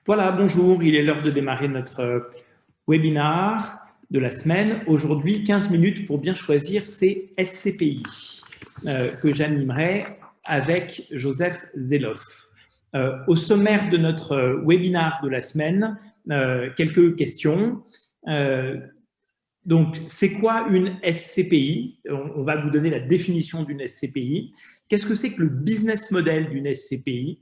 Voilà, bonjour, il est l'heure de démarrer notre webinar de la semaine. Aujourd'hui, 15 minutes pour bien choisir ses SCPI que j'animerai avec Joseph Zeloff. Au sommaire de notre webinar de la semaine, quelques questions. Donc, c'est quoi une SCPI? On va vous donner la définition d'une SCPI. Qu'est-ce que c'est que le business model d'une SCPI?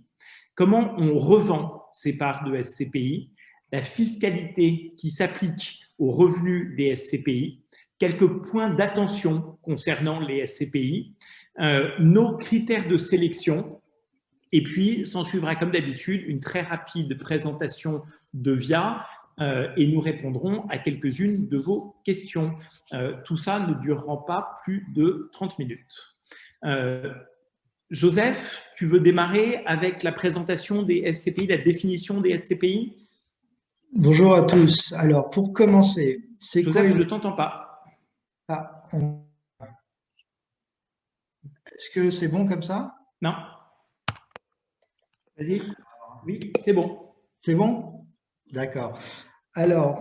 Comment on revend ces parts de SCPI? La fiscalité qui s'applique aux revenus des SCPI, quelques points d'attention concernant les SCPI, nos critères de sélection, et puis s'en suivra comme d'habitude une très rapide présentation de VIA et nous répondrons à quelques-unes de vos questions. Tout ça ne durera pas plus de 30 minutes. Joseph, tu veux démarrer avec la présentation des SCPI, la définition des SCPI? Bonjour à tous. Alors, pour commencer, c'est quoi Joseph, une... je ne t'entends pas. Ah, Est-ce que c'est bon comme ça? Non. Vas-y. Oui, c'est bon. C'est bon? D'accord. Alors,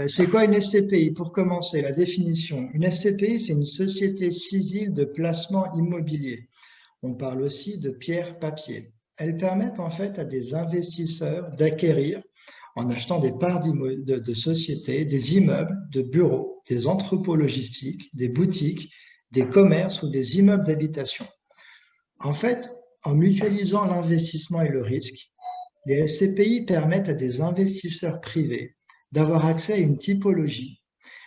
c'est quoi une SCPI? Pour commencer, la définition. Une SCPI, c'est une société civile de placement immobilier. On parle aussi de pierre-papier. Elles permettent en fait à des investisseurs d'acquérir, en achetant des parts de sociétés, des immeubles, de bureaux, des entrepôts logistiques, des boutiques, des commerces ou des immeubles d'habitation. En fait, en mutualisant l'investissement et le risque, les SCPI permettent à des investisseurs privés d'avoir accès à une typologie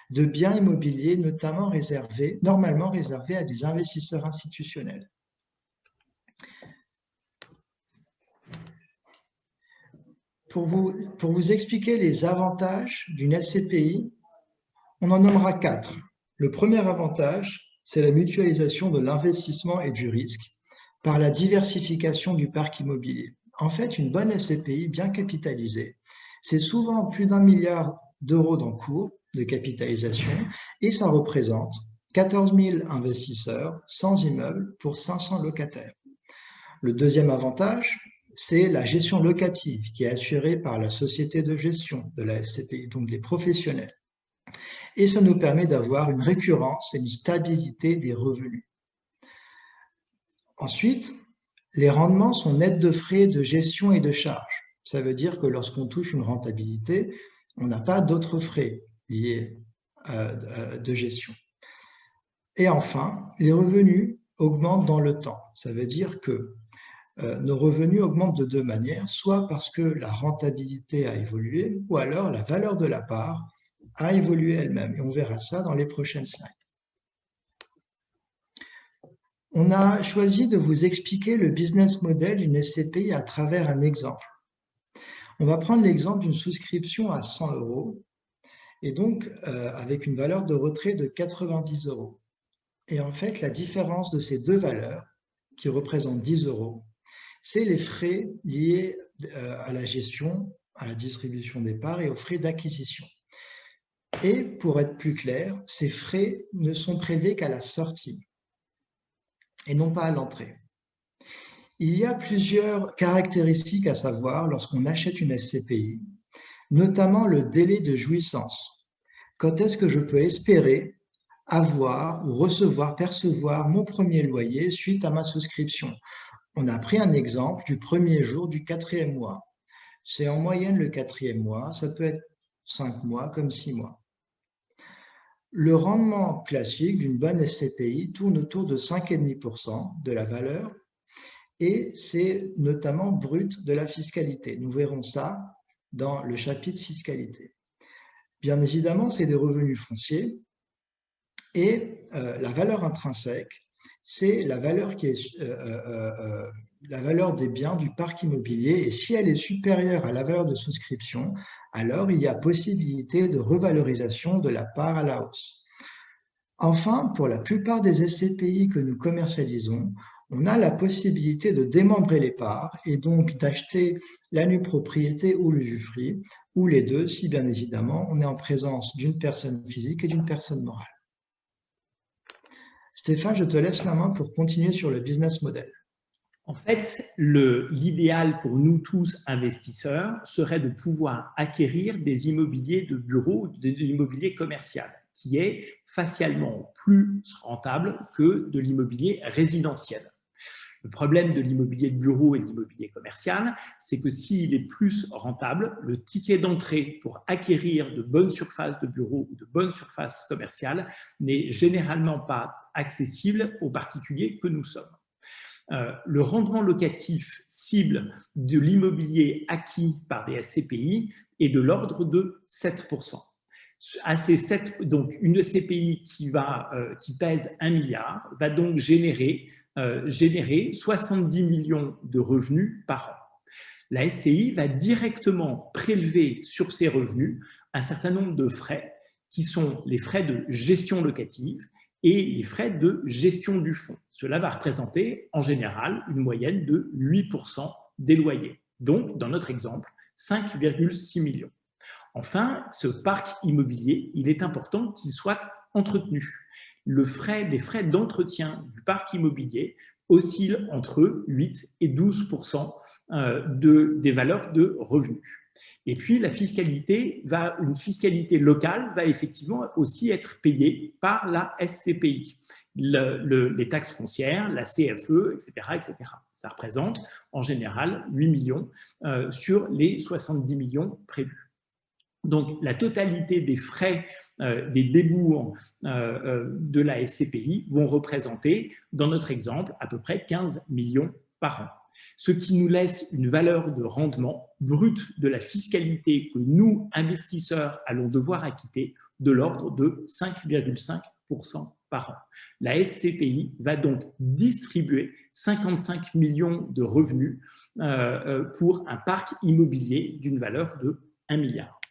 de biens immobiliers normalement réservés à des investisseurs institutionnels. Pour vous expliquer les avantages d'une SCPI, on en nommera 4. Le premier avantage, c'est la mutualisation de l'investissement et du risque par la diversification du parc immobilier. En fait, une bonne SCPI bien capitalisée, c'est souvent plus d'1 milliard d'euros d'encours de capitalisation et ça représente 14 000 investisseurs, 100 immeubles pour 500 locataires. Le deuxième avantage, c'est la gestion locative qui est assurée par la société de gestion de la SCPI, donc les professionnels. Et ça nous permet d'avoir une récurrence et une stabilité des revenus. Ensuite, les rendements sont nets de frais de gestion et de charges. Ça veut dire que lorsqu'on touche une rentabilité, on n'a pas d'autres frais liés de gestion. Et enfin, les revenus augmentent dans le temps. Ça veut dire que nos revenus augmentent de deux manières, soit parce que la rentabilité a évolué, ou alors la valeur de la part a évolué elle-même. Et on verra ça dans les prochaines slides. On a choisi de vous expliquer le business model d'une SCPI à travers un exemple. On va prendre l'exemple d'une souscription à 100 € et donc avec une valeur de retrait de 90 €. Et en fait, la différence de ces deux valeurs, qui représentent 10 €, c'est les frais liés à la gestion, à la distribution des parts et aux frais d'acquisition. Et pour être plus clair, ces frais ne sont prélevés qu'à la sortie et non pas à l'entrée. Il y a plusieurs caractéristiques à savoir lorsqu'on achète une SCPI, notamment le délai de jouissance. Quand est-ce que je peux espérer avoir ou percevoir mon premier loyer suite à ma souscription? On a pris un exemple du premier jour du 4e mois. C'est en moyenne le 4e mois, ça peut être 5 mois comme 6 mois. Le rendement classique d'une bonne SCPI tourne autour de 5,5% de la valeur et c'est notamment brut de la fiscalité. Nous verrons ça dans le chapitre fiscalité. Bien évidemment, c'est des revenus fonciers et la valeur intrinsèque, c'est la valeur la valeur des biens du parc immobilier et si elle est supérieure à la valeur de souscription, alors il y a possibilité de revalorisation de la part à la hausse. Enfin, pour la plupart des SCPI que nous commercialisons, on a la possibilité de démembrer les parts et donc d'acheter la nue propriété ou l'usufruit, ou les deux si bien évidemment on est en présence d'une personne physique et d'une personne morale. Stéphane, je te laisse la main pour continuer sur le business model. En fait, l'idéal pour nous tous investisseurs serait de pouvoir acquérir des immobiliers de bureau, de l'immobilier commercial, qui est facialement plus rentable que de l'immobilier résidentiel. Le problème de l'immobilier de bureau et de l'immobilier commercial, c'est que s'il est plus rentable, le ticket d'entrée pour acquérir de bonnes surfaces de bureau ou de bonnes surfaces commerciales n'est généralement pas accessible aux particuliers que nous sommes. Le rendement locatif cible de l'immobilier acquis par des SCPI est de l'ordre de 7%. Donc, une SCPI qui pèse 1 milliard va donc générer 70 millions de revenus par an. La SCI va directement prélever sur ces revenus un certain nombre de frais qui sont les frais de gestion locative et les frais de gestion du fonds. Cela va représenter en général une moyenne de 8% des loyers. Donc, dans notre exemple, 5,6 millions. Enfin, ce parc immobilier, il est important qu'il soit entretenu. Les frais d'entretien du parc immobilier oscillent entre 8 et 12% des valeurs de revenus. Et puis, une fiscalité locale va effectivement aussi être payée par la SCPI, les taxes foncières, la CFE, etc., etc. Ça représente en général 8 millions sur les 70 millions prévus. Donc, la totalité des frais, des débours de la SCPI vont représenter, dans notre exemple, à peu près 15 millions par an. Ce qui nous laisse une valeur de rendement brut de la fiscalité que nous, investisseurs, allons devoir acquitter de l'ordre de 5,5% par an. La SCPI va donc distribuer 55 millions de revenus pour un parc immobilier d'une valeur de 1 milliard.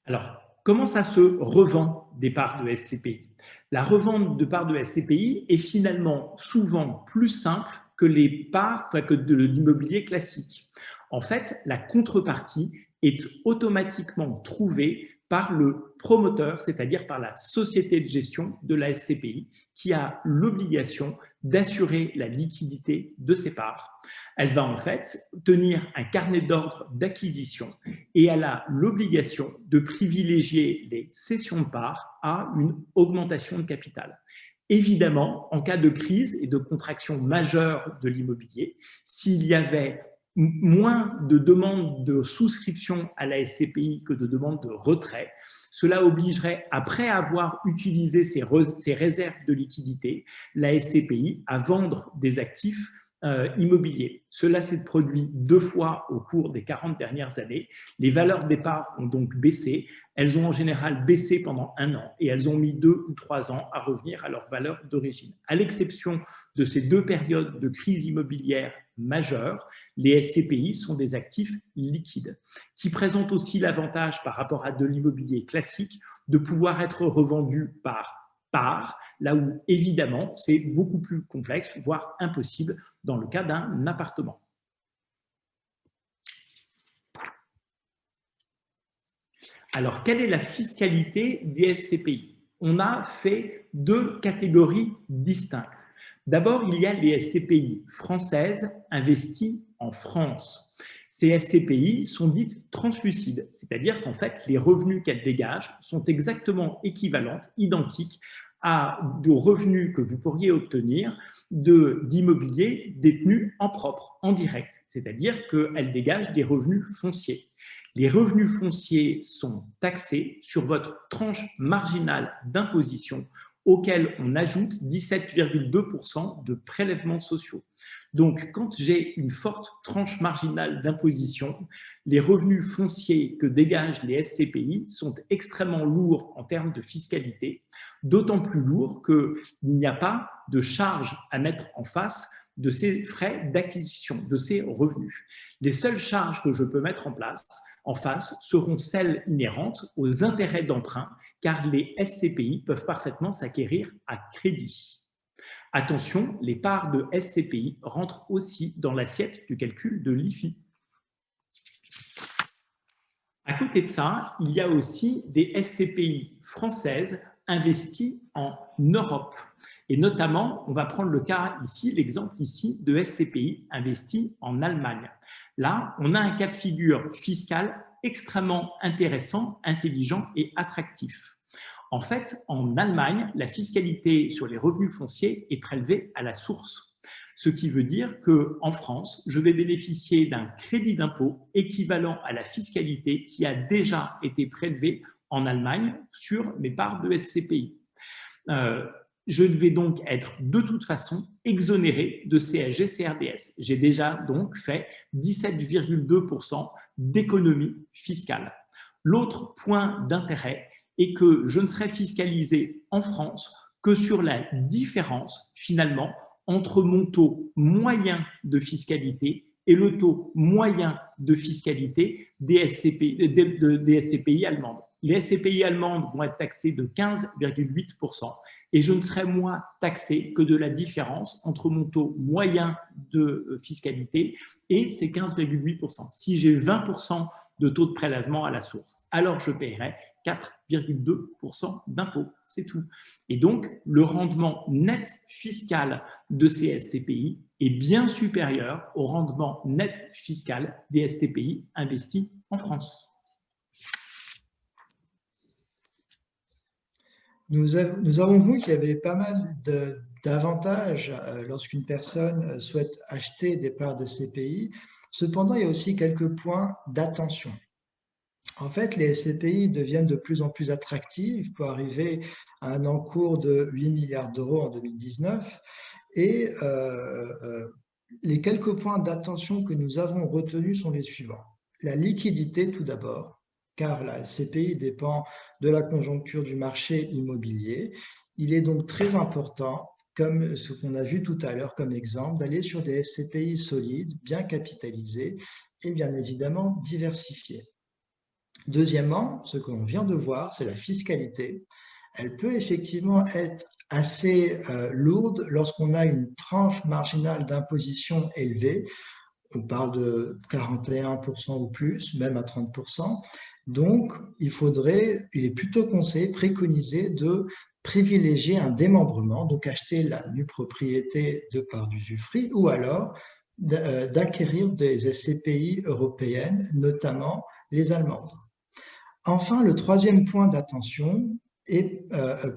Alors, comment ça se revend des parts de SCPI? La revente de parts de SCPI est finalement souvent plus simple que les parts, que de l'immobilier classique. En fait, la contrepartie est automatiquement trouvée par le promoteur, c'est-à-dire par la société de gestion de la SCPI, qui a l'obligation d'assurer la liquidité de ses parts. Elle va en fait tenir un carnet d'ordre d'acquisition et elle a l'obligation de privilégier les cessions de parts à une augmentation de capital. Évidemment, en cas de crise et de contraction majeure de l'immobilier, s'il y avait moins de demandes de souscription à la SCPI que de demandes de retrait, cela obligerait, après avoir utilisé ses réserves de liquidité, la SCPI à vendre des actifs immobiliers. Cela s'est produit 2 fois au cours des 40 dernières années. Les valeurs des parts ont donc baissé. Elles ont en général baissé pendant 1 an et elles ont mis 2 ou 3 ans à revenir à leur valeur d'origine. À l'exception de ces 2 périodes de crise immobilière majeure, les SCPI sont des actifs liquides qui présentent aussi l'avantage par rapport à de l'immobilier classique de pouvoir être revendus par part, là où évidemment c'est beaucoup plus complexe, voire impossible dans le cas d'un appartement. Alors, quelle est la fiscalité des SCPI? On a fait 2 catégories distinctes. D'abord, il y a les SCPI françaises investies en France. Ces SCPI sont dites translucides, c'est-à-dire qu'en fait, les revenus qu'elles dégagent sont exactement équivalentes, identiques aux revenus que vous pourriez obtenir d'immobilier détenu en propre, en direct, c'est-à-dire qu'elles dégagent des revenus fonciers. Les revenus fonciers sont taxés sur votre tranche marginale d'imposition auquel on ajoute 17,2% de prélèvements sociaux. Donc, quand j'ai une forte tranche marginale d'imposition, les revenus fonciers que dégagent les SCPI sont extrêmement lourds en termes de fiscalité, d'autant plus lourds qu'il n'y a pas de charge à mettre en face de ces frais d'acquisition, de ces revenus. Les seules charges que je peux mettre en face seront celles inhérentes aux intérêts d'emprunt, car les SCPI peuvent parfaitement s'acquérir à crédit. Attention, les parts de SCPI rentrent aussi dans l'assiette du calcul de l'IFI. À côté de ça, il y a aussi des SCPI françaises investit en Europe. Et notamment, on va prendre le cas ici, l'exemple ici de SCPI investi en Allemagne. Là, on a un cas de figure fiscal extrêmement intéressant, intelligent et attractif. En fait, en Allemagne, la fiscalité sur les revenus fonciers est prélevée à la source. Ce qui veut dire qu'en France, je vais bénéficier d'un crédit d'impôt équivalent à la fiscalité qui a déjà été prélevée en Allemagne sur mes parts de SCPI. Je vais donc être de toute façon exonéré de CSG CRDS. J'ai déjà donc fait 17,2% d'économie fiscale. L'autre point d'intérêt est que je ne serai fiscalisé en France que sur la différence finalement entre mon taux moyen de fiscalité et le taux moyen de fiscalité des SCPI allemandes. Les SCPI allemandes vont être taxées de 15,8% et je ne serai moi taxé que de la différence entre mon taux moyen de fiscalité et ces 15,8%. Si j'ai 20% de taux de prélèvement à la source, alors je paierai 4,2% d'impôt, c'est tout. Et donc, le rendement net fiscal de ces SCPI est bien supérieur au rendement net fiscal des SCPI investis en France. Nous avons vu qu'il y avait pas mal d'avantages lorsqu'une personne souhaite acheter des parts de SCPI. Cependant, il y a aussi quelques points d'attention. En fait, les SCPI deviennent de plus en plus attractives pour arriver à un encours de 8 milliards d'euros en 2019. Et les quelques points d'attention que nous avons retenus sont les suivants. La liquidité tout d'abord, car la SCPI dépend de la conjoncture du marché immobilier. Il est donc très important, comme ce qu'on a vu tout à l'heure comme exemple, d'aller sur des SCPI solides, bien capitalisés et bien évidemment diversifiés. Deuxièmement, ce que l'on vient de voir, c'est la fiscalité. Elle peut effectivement être assez lourde lorsqu'on a une tranche marginale d'imposition élevée. On parle de 41% ou plus, même à 30%. Donc, il est plutôt conseillé, préconisé de privilégier un démembrement, donc acheter la nue propriété de part d'usufruit, ou alors d'acquérir des SCPI européennes, notamment les allemandes. Enfin, le troisième point d'attention est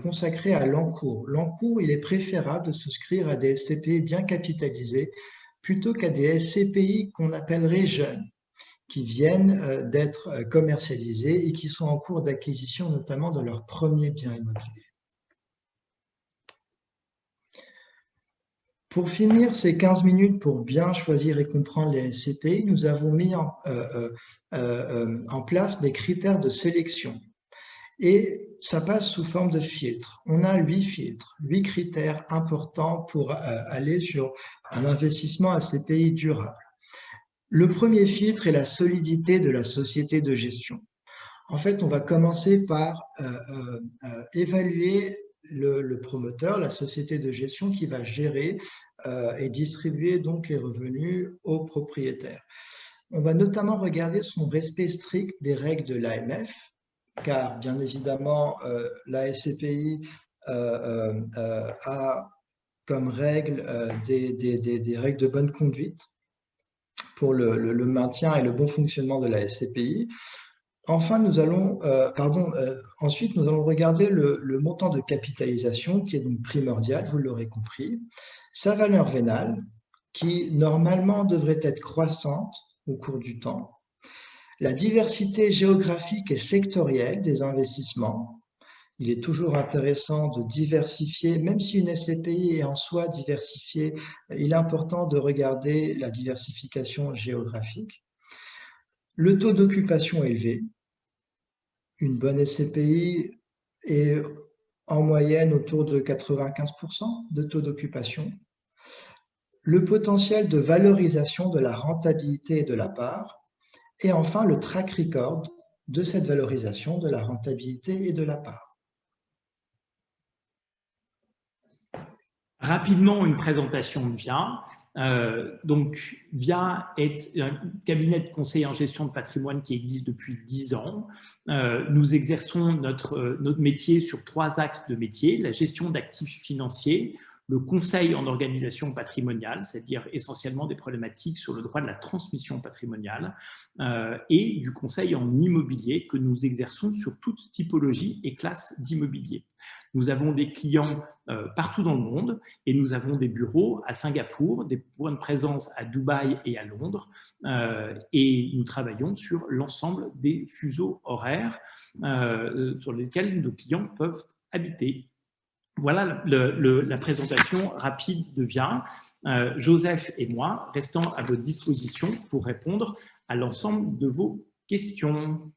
consacré à l'encours. L'encours, il est préférable de souscrire à des SCPI bien capitalisés plutôt qu'à des SCPI qu'on appellerait jeunes, qui viennent d'être commercialisés et qui sont en cours d'acquisition, notamment de leur premier bien immobilier. Pour finir ces 15 minutes pour bien choisir et comprendre les SCPI, nous avons mis en place des critères de sélection. Et ça passe sous forme de filtres. On a 8 filtres, 8 critères importants pour aller sur un investissement SCPI durable. Le premier filtre est la solidité de la société de gestion. En fait, on va commencer par évaluer le promoteur, la société de gestion qui va gérer et distribuer donc les revenus aux propriétaires. On va notamment regarder son respect strict des règles de l'AMF, car bien évidemment, la SCPI a comme règle des règles de bonne conduite pour le maintien et le bon fonctionnement de la SCPI. Enfin, ensuite, nous allons regarder le montant de capitalisation qui est donc primordial, vous l'aurez compris, sa valeur vénale qui normalement devrait être croissante au cours du temps, la diversité géographique et sectorielle des investissements. Il est toujours intéressant de diversifier, même si une SCPI est en soi diversifiée, il est important de regarder la diversification géographique. Le taux d'occupation élevé. Une bonne SCPI est en moyenne autour de 95% de taux d'occupation. Le potentiel de valorisation de la rentabilité et de la part. Et enfin, le track record de cette valorisation de la rentabilité et de la part. Rapidement, une présentation vient. Donc, VIA est un cabinet de conseil en gestion de patrimoine qui existe depuis 10 ans. Nous exerçons notre métier sur 3 axes de métier: la gestion d'actifs financiers, le conseil en organisation patrimoniale, c'est-à-dire essentiellement des problématiques sur le droit de la transmission patrimoniale, et du conseil en immobilier que nous exerçons sur toute typologie et classe d'immobilier. Nous avons des clients partout dans le monde et nous avons des bureaux à Singapour, des points de présence à Dubaï et à Londres, et nous travaillons sur l'ensemble des fuseaux horaires sur lesquels nos clients peuvent habiter. Voilà la présentation rapide de VIA. Joseph et moi restons à votre disposition pour répondre à l'ensemble de vos questions.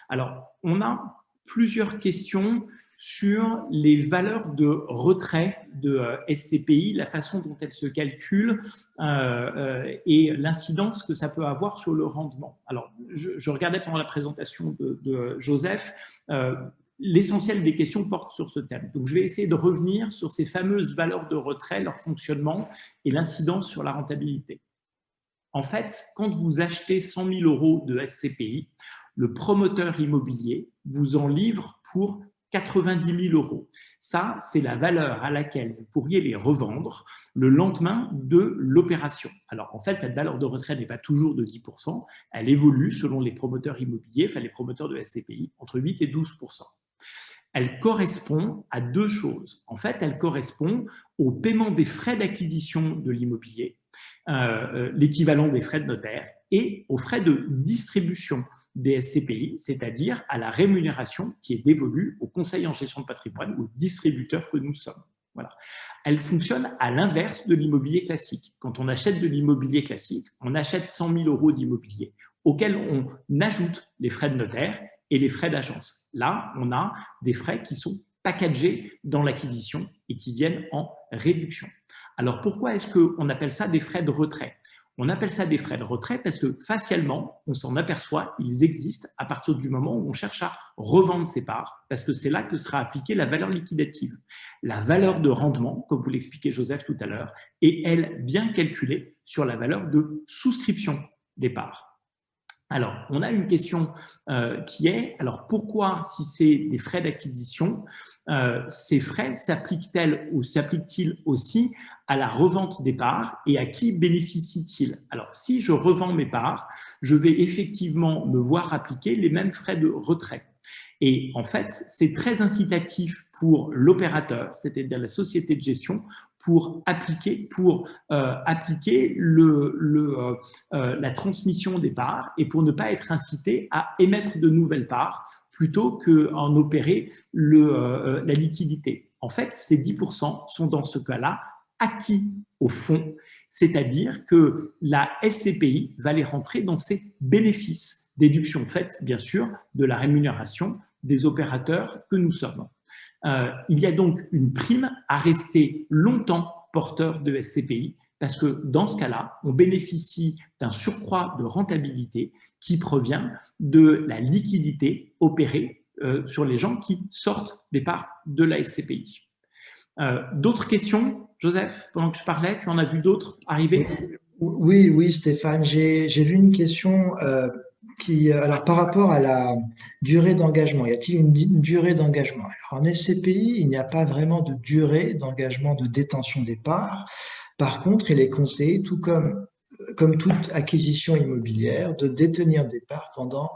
Alors, on a plusieurs questions sur les valeurs de retrait de SCPI, la façon dont elles se calculent et l'incidence que ça peut avoir sur le rendement. Alors, je regardais pendant la présentation de Joseph, l'essentiel des questions porte sur ce thème. Donc, je vais essayer de revenir sur ces fameuses valeurs de retrait, leur fonctionnement et l'incidence sur la rentabilité. En fait, quand vous achetez 100 000 € de SCPI, le promoteur immobilier vous en livre pour 90 000 €. Ça, c'est la valeur à laquelle vous pourriez les revendre le lendemain de l'opération. Alors, en fait, cette valeur de retrait n'est pas toujours de 10%. Elle évolue selon les promoteurs immobiliers, enfin les promoteurs de SCPI, entre 8 et 12%. Elle correspond à 2 choses. En fait, elle correspond au paiement des frais d'acquisition de l'immobilier, l'équivalent des frais de notaire, et aux frais de distribution des SCPI, c'est-à-dire à la rémunération qui est dévolue au conseil en gestion de patrimoine ou au distributeur que nous sommes. Voilà. Elle fonctionne à l'inverse de l'immobilier classique. Quand on achète de l'immobilier classique, on achète 100 000 € d'immobilier, auquel on ajoute les frais de notaire et les frais d'agence. Là, on a des frais qui sont packagés dans l'acquisition et qui viennent en réduction. Alors, pourquoi est-ce qu'on appelle ça des frais de retrait ? On appelle ça des frais de retrait parce que facialement, on s'en aperçoit, ils existent à partir du moment où on cherche à revendre ses parts, parce que c'est là que sera appliquée la valeur liquidative. La valeur de rendement, comme vous l'expliquait Joseph tout à l'heure, est, elle, bien calculée sur la valeur de souscription des parts. Alors, on a une question qui est, alors pourquoi, si c'est des frais d'acquisition, ces frais s'appliquent-ils aussi à la revente des parts et à qui bénéficient-ils? Alors, si je revends mes parts, je vais effectivement me voir appliquer les mêmes frais de retrait. Et en fait, c'est très incitatif pour l'opérateur, c'est-à-dire la société de gestion, pour appliquer la transmission des parts et pour ne pas être incité à émettre de nouvelles parts plutôt qu'en opérer la liquidité. En fait, ces 10% sont dans ce cas-là acquis au fond, c'est-à-dire que la SCPI va les rentrer dans ses bénéfices, déduction faite bien sûr de la rémunération des opérateurs que nous sommes. Il y a donc une prime à rester longtemps porteur de SCPI parce que dans ce cas-là, on bénéficie d'un surcroît de rentabilité qui provient de la liquidité opérée sur les gens qui sortent des parts de la SCPI. D'autres questions, Joseph? Pendant que je parlais, tu en as vu d'autres arriver? Oui, Stéphane, j'ai vu une question alors par rapport à la durée d'engagement, y a-t-il une durée d'engagement? Alors en SCPI, il n'y a pas vraiment de durée d'engagement de détention des parts. Par contre, il est conseillé, tout comme toute acquisition immobilière, de détenir des parts pendant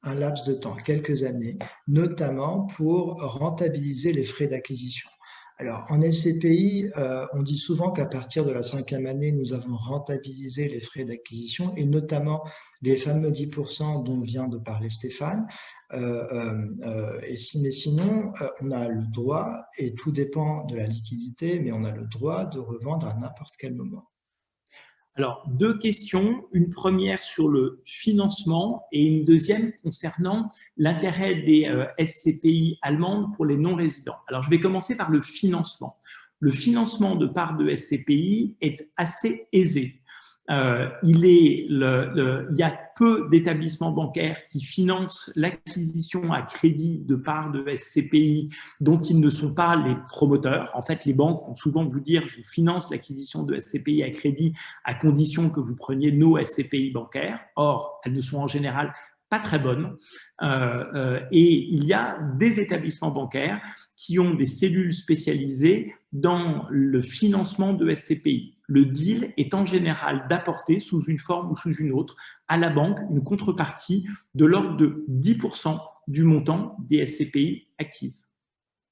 un laps de temps, quelques années, notamment pour rentabiliser les frais d'acquisition. Alors, en SCPI, on dit souvent qu'à partir de la 5e année, nous avons rentabilisé les frais d'acquisition et notamment les fameux 10% dont vient de parler Stéphane. Mais sinon, on a le droit, et tout dépend de la liquidité, mais on a le droit de revendre à n'importe quel moment. Alors, 2 questions, une première sur le financement et une deuxième concernant l'intérêt des SCPI allemandes pour les non-résidents. Alors, je vais commencer par le financement. Le financement de parts de SCPI est assez aisé. il y a peu d'établissements bancaires qui financent l'acquisition à crédit de parts de SCPI dont ils ne sont pas les promoteurs. En fait, les banques vont souvent vous dire « je vous finance l'acquisition de SCPI à crédit à condition que vous preniez nos SCPI bancaires ». Or, elles ne sont en général pas très bonnes. Et il y a des établissements bancaires qui ont des cellules spécialisées dans le financement de SCPI. Le deal est en général d'apporter, sous une forme ou sous une autre, à la banque une contrepartie de l'ordre de 10% du montant des SCPI acquises.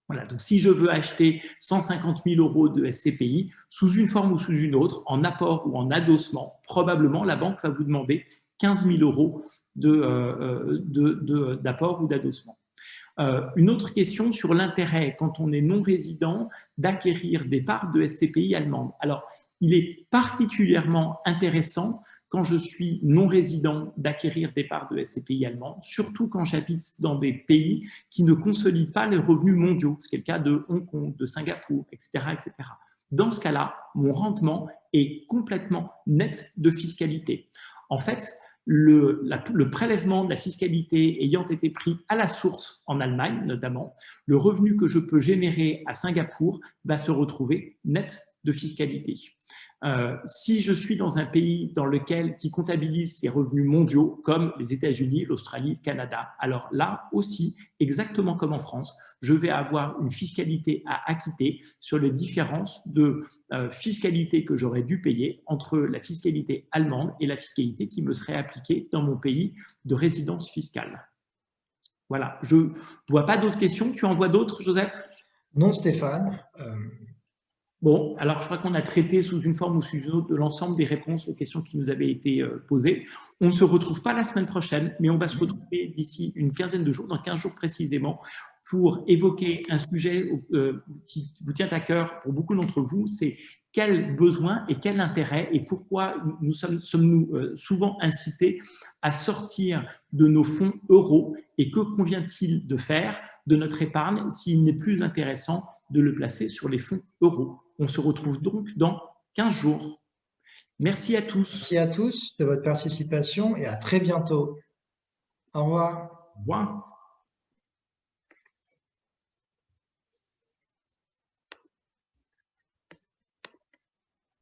Voilà, donc si je veux acheter 150 000 € de SCPI, sous une forme ou sous une autre, en apport ou en adossement, probablement la banque va vous demander 15 000 € d'apport ou d'adossement. Une autre question sur l'intérêt, quand on est non-résident, d'acquérir des parts de SCPI allemandes. Alors, il est particulièrement intéressant quand je suis non-résident d'acquérir des parts de SCPI allemandes, surtout quand j'habite dans des pays qui ne consolident pas les revenus mondiaux, ce qui est le cas de Hong Kong, de Singapour, etc., etc. Dans ce cas-là, mon rendement est complètement net de fiscalité. En fait, le prélèvement de la fiscalité ayant été pris à la source en Allemagne notamment, le revenu que je peux générer à Singapour va se retrouver net de fiscalité. Si je suis dans un pays qui comptabilise ses revenus mondiaux, comme les États-Unis, l'Australie, le Canada, alors là aussi, exactement comme en France, je vais avoir une fiscalité à acquitter sur les différences de fiscalité que j'aurais dû payer entre la fiscalité allemande et la fiscalité qui me serait appliquée dans mon pays de résidence fiscale. Voilà, je ne vois pas d'autres questions. Tu en vois d'autres, Joseph? Non, Stéphane. Bon, alors je crois qu'on a traité sous une forme ou sous une autre de l'ensemble des réponses aux questions qui nous avaient été posées. On ne se retrouve pas la semaine prochaine, mais on va se retrouver d'ici une quinzaine de jours, dans 15 jours précisément, pour évoquer un sujet qui vous tient à cœur pour beaucoup d'entre vous, c'est quel besoin et quel intérêt et pourquoi sommes-nous souvent incités à sortir de nos fonds euros et que convient-il de faire de notre épargne s'il n'est plus intéressant de le placer sur les fonds euros. On se retrouve donc dans 15 jours. Merci à tous. Merci à tous de votre participation et à très bientôt. Au revoir. Au revoir.